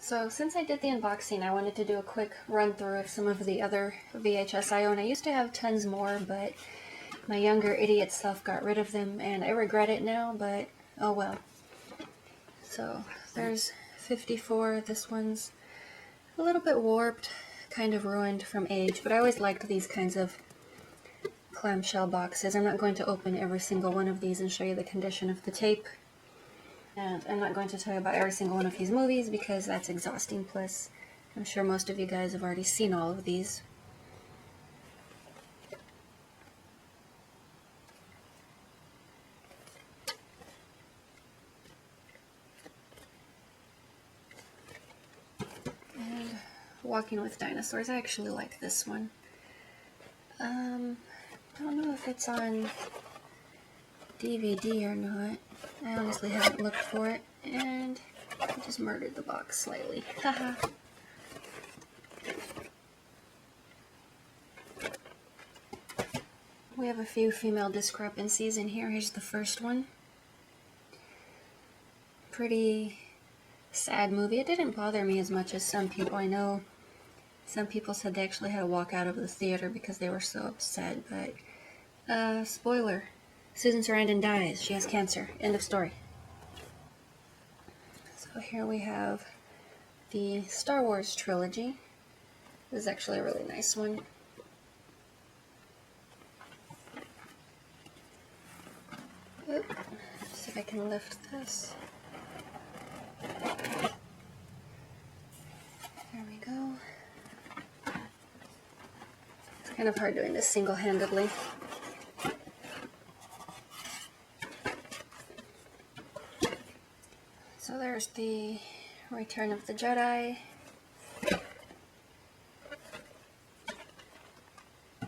So since I did the unboxing, I wanted to do a quick run through of some of the other VHS I own. I used to have tons more, but my younger idiot self got rid of them, and I regret it now, but oh well. So there's 54. This one's a little bit warped, kind of ruined from age, but I always liked these kinds of clamshell boxes. I'm not going to open every single one of these and show you the condition of the tape. And I'm not going to tell you about every single one of these movies because that's exhausting, plus I'm sure most of you guys have already seen all of these. And Walking with Dinosaurs, I actually like this one. I don't know if it's on DVD or not. I honestly haven't looked for it, and I just murdered the box slightly. Haha. We have a few female discrepancies in here. Here's the first one. Pretty sad movie. It didn't bother me as much as some people. I know some people said they actually had to walk out of the theater because they were so upset, but spoiler. Susan Sarandon dies. She has cancer. End of story. So here we have the Star Wars trilogy. This is actually a really nice one. Oop. See if I can lift this. There we go. It's kind of hard doing this single-handedly. So there's the Return of the Jedi. I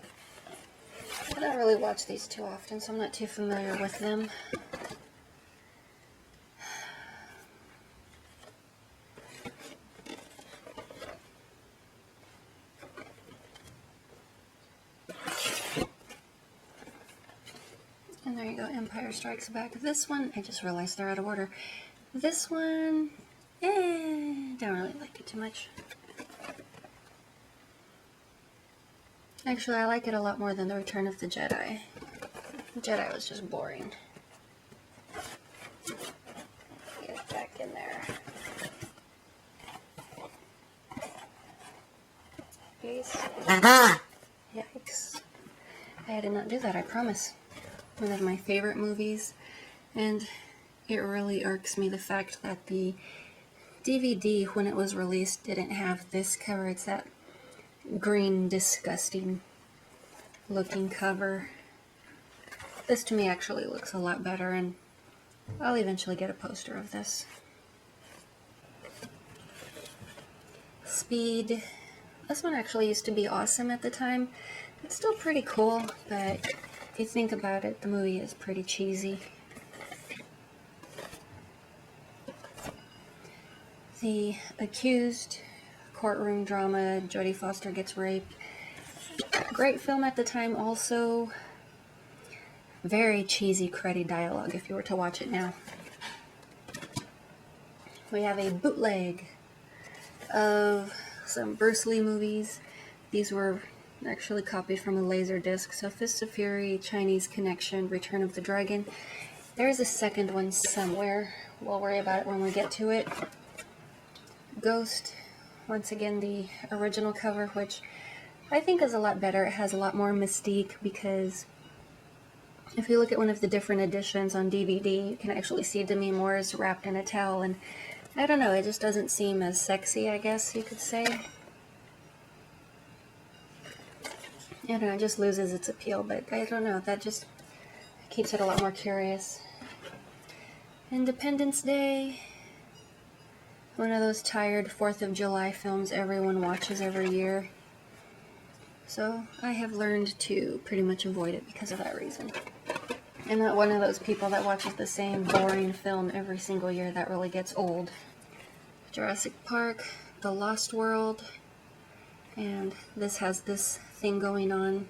don't really watch these too often, so I'm not too familiar with them. And there you go, Empire Strikes Back. This one, I just realized they're out of order. This one, don't really like it too much. Actually, I like it a lot more than The Return of the Jedi. The Jedi was just boring. Get it back in there. Yikes. I did not do that, I promise. One of my favorite movies, and it really irks me the fact that the DVD, when it was released, didn't have this cover. It's that green, disgusting looking cover. This to me actually looks a lot better, and I'll eventually get a poster of this. Speed. This one actually used to be awesome at the time. It's still pretty cool, but if you think about it, the movie is pretty cheesy. The Accused, courtroom drama, Jodie Foster gets raped. Great film at the time also. Very cheesy, cruddy dialogue if you were to watch it now. We have a bootleg of some Bruce Lee movies. These were actually copied from a Laserdisc. So Fist of Fury, Chinese Connection, Return of the Dragon. There's a second one somewhere. We'll worry about it when we get to it. Ghost, once again the original cover, which I think is a lot better. It has a lot more mystique because if you look at one of the different editions on DVD, you can actually see Demi Moore's wrapped in a towel, and I don't know, it just doesn't seem as sexy, I guess you could say. I don't know, it just loses its appeal, but I don't know, that just keeps it a lot more curious. Independence Day. One of those tired 4th of July films everyone watches every year. So I have learned to pretty much avoid it because of that reason. I'm not one of those people that watches the same boring film every single year. That really gets old. Jurassic Park, The Lost World, and this has this thing going on.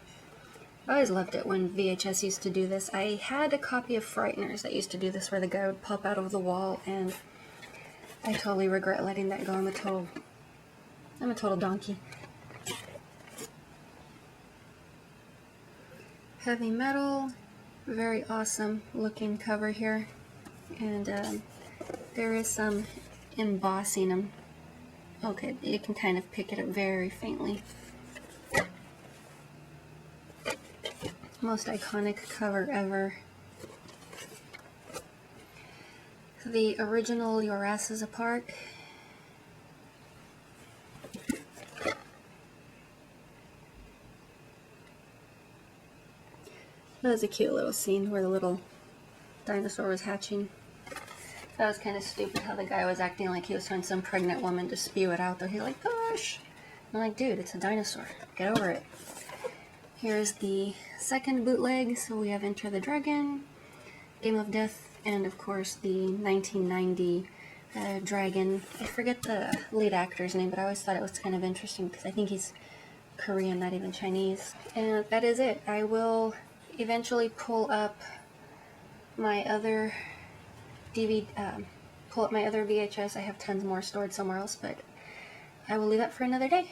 I always loved it when VHS used to do this. I had a copy of Frighteners that used to do this where the guy would pop out of the wall, and I totally regret letting that go. I'm a total donkey. Heavy metal, very awesome looking cover here, and there is some embossing. Okay, you can kind of pick it up very faintly. Most iconic cover ever. The original Your Ass Is Apart. That was a cute little scene where the little dinosaur was hatching. That was kind of stupid how the guy was acting like he was trying some pregnant woman to spew it out, though. He's like, gosh. I'm like, dude, it's a dinosaur. Get over it. Here's the second bootleg. So we have Enter the Dragon, Game of Death, and of course the 1990 Dragon. I forget the lead actor's name, but I always thought it was kind of interesting because I think he's Korean, not even Chinese. And that is it. I will eventually pull up my other VHS. I have tons more stored somewhere else, but I will leave that for another day.